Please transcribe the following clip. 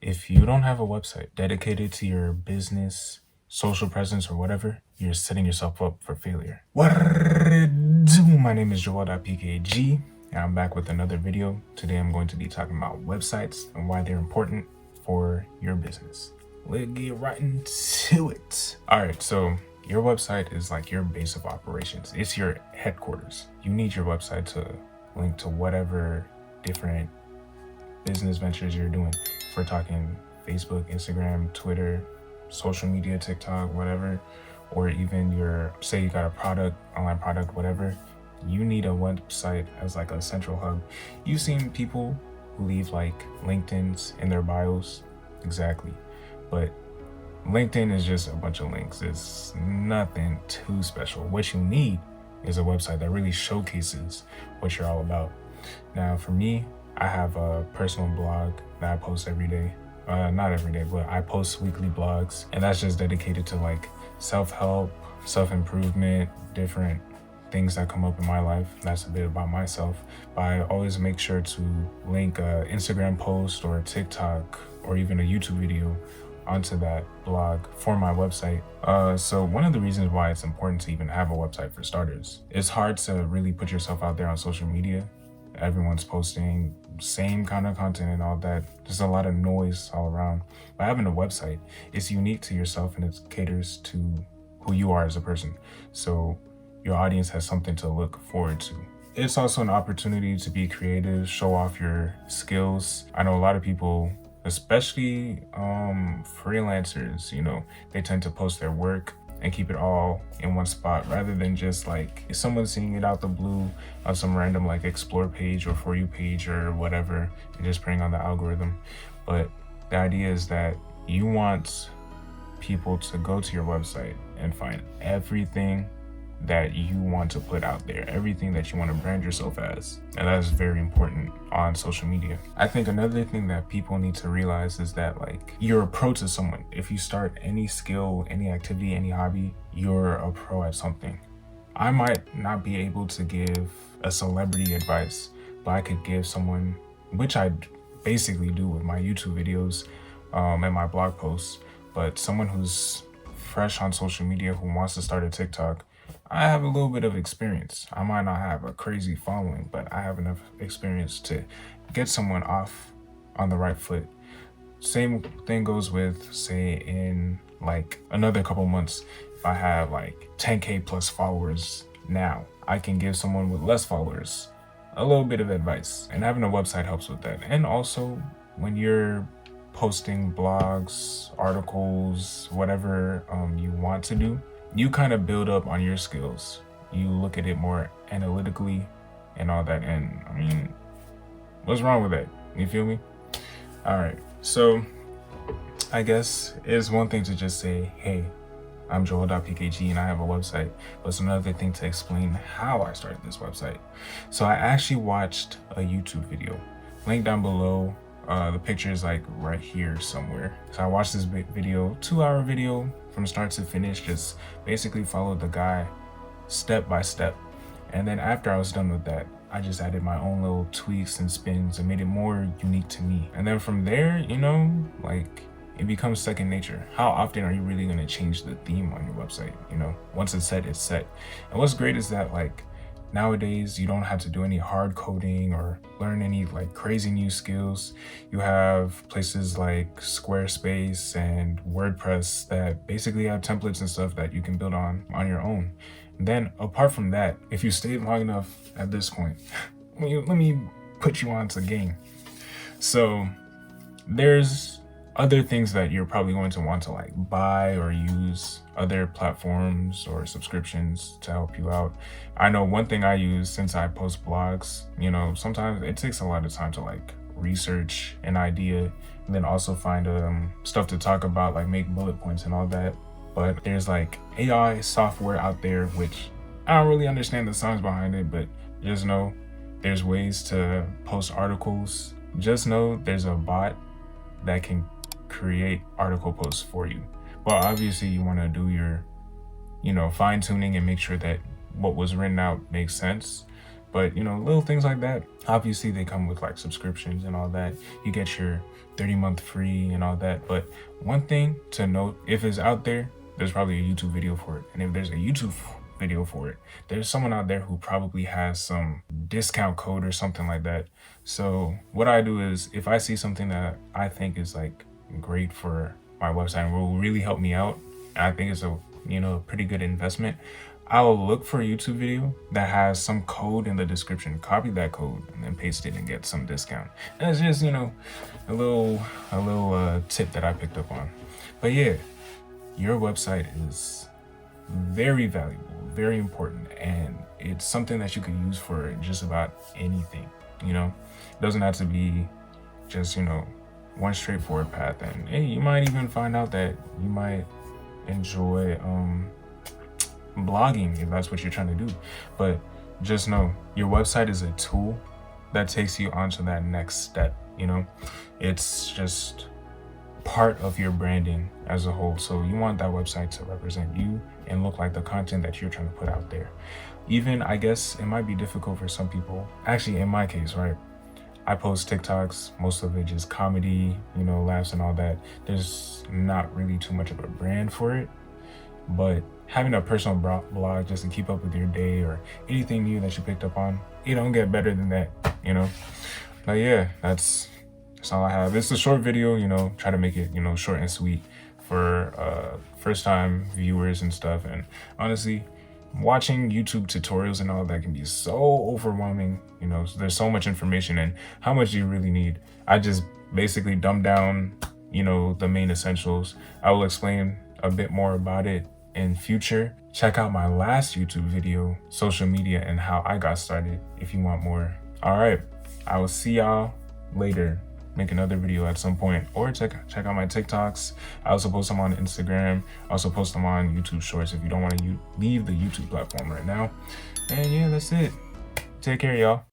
If you don't have a website dedicated to your business, social presence, or whatever, you're setting yourself up for failure. What it do? My name is Joel.pkg, and I'm back with another video. Today I'm going to be talking about websites and why they're important for your business. Let's get right into it. All right, so your website is like your base of operations. It's your headquarters. You need your website to link to whatever different business ventures you're doing. If we're talking Facebook, Instagram, Twitter, social media, TikTok, whatever, or even say you got a product, online product, whatever, you need a website as like a central hub. You've seen people who leave like LinkedIn's in their bios, exactly, but LinkedIn is just a bunch of links. It's nothing too special. What you need is a website that really showcases what you're all about. Now, for me, I have a personal blog that I post every day. Not every day, but I post weekly blogs, and that's just dedicated to like self-help, self-improvement, different things that come up in my life. That's a bit about myself, but I always make sure to link a Instagram post or a TikTok or even a YouTube video onto that blog for my website. So one of the reasons why it's important to even have a website, for starters, it's hard to really put yourself out there on social media. Everyone's posting same kind of content and all that. There's a lot of noise all around. By having a website, it's unique to yourself and it caters to who you are as a person. So your audience has something to look forward to. It's also an opportunity to be creative, show off your skills. I know a lot of people, especially freelancers, they tend to post their work and keep it all in one spot rather than just like if someone's seeing it out the blue on some random like explore page or for you page or whatever and just preying on the algorithm. But the idea is that you want people to go to your website and find everything that you want to put out there, everything that you want to brand yourself as. And that is very important on social media. I think another thing that people need to realize is that like your approach to someone, if you start any skill, any activity, any hobby, you're a pro at something. I might not be able to give a celebrity advice, but I could give someone, which I basically do with my YouTube videos and my blog posts, but someone who's fresh on social media who wants to start a TikTok, I have a little bit of experience. I might not have a crazy following, but I have enough experience to get someone off on the right foot. Same thing goes with, say, in like another couple months, if I have like 10K plus followers now, I can give someone with less followers a little bit of advice. And having a website helps with that. And also, when you're posting blogs, articles, whatever you want to do, you kind of build up on your skills. You look at it more analytically and all that. And I mean, what's wrong with that? You feel me? All right. So I guess it's one thing to just say, hey, I'm Joel.pkg and I have a website. But it's another thing to explain how I started this website. So I actually watched a YouTube video. Link down below. The picture is like right here somewhere. So I watched this video, 2-hour video from start to finish, just basically followed the guy step by step. And then after I was done with that, I just added my own little tweaks and spins and made it more unique to me. And then from there, like it becomes second nature. How often are you really going to change the theme on your website? Once it's set, it's set. And what's great is that like nowadays, you don't have to do any hard coding or learn any like crazy new skills. You have places like Squarespace and WordPress that basically have templates and stuff that you can build on your own. And then apart from that, if you stayed long enough at this point, let me put you on to game. So there's other things that you're probably going to want to like buy or use other platforms or subscriptions to help you out. I know one thing I use since I post blogs, sometimes it takes a lot of time to like research an idea and then also find stuff to talk about, like make bullet points and all that. But there's like AI software out there, which I don't really understand the science behind it, but just know there's ways to post articles. Just know there's a bot that can create article posts for you. Well, obviously you want to do your, fine tuning and make sure that what was written out makes sense. But you know, little things like that, obviously they come with like subscriptions and all that. You get your 30-month free and all that. But one thing to note, if it's out there, there's probably a YouTube video for it. And if there's a YouTube video for it, there's someone out there who probably has some discount code or something like that. So what I do is, if I see something that I think is like great for my website and will really help me out, and I think it's a, you know, a pretty good investment, I'll look for a YouTube video that has some code in the description, copy that code, and then paste it and get some discount. And it's just, you know, a little tip that I picked up on. But yeah, your website is very valuable, very important, and it's something that you can use for just about anything. You know, it doesn't have to be just, you know, one straightforward path. And hey, you might even find out that you might enjoy blogging if that's what you're trying to do. But just know your website is a tool that takes you onto that next step. You know, it's just part of your branding as a whole. So you want that website to represent you and look like the content that you're trying to put out there. Even, I guess it might be difficult for some people. Actually, in my case, right, I post TikToks, most of it just comedy, you know, laughs and all that. There's not really too much of a brand for it, but having a personal blog just to keep up with your day or anything new that you picked up on, it don't get better than that, you know. But yeah, that's all I have. It's a short video, you know, try to make it, you know, short and sweet for first time viewers and stuff. And honestly, watching YouTube tutorials and all that can be so overwhelming. You know, there's so much information, and how much do you really need? I just basically dumb down, you know, the main essentials. I will explain a bit more about it in future. Check out my last YouTube video, social media and how I got started, if you want more. All right, I will see y'all later. Make another video at some point, or check out my TikToks. I also post them on Instagram. I also post them on YouTube Shorts if you don't want to leave the YouTube platform right now. And yeah, that's it. Take care, y'all.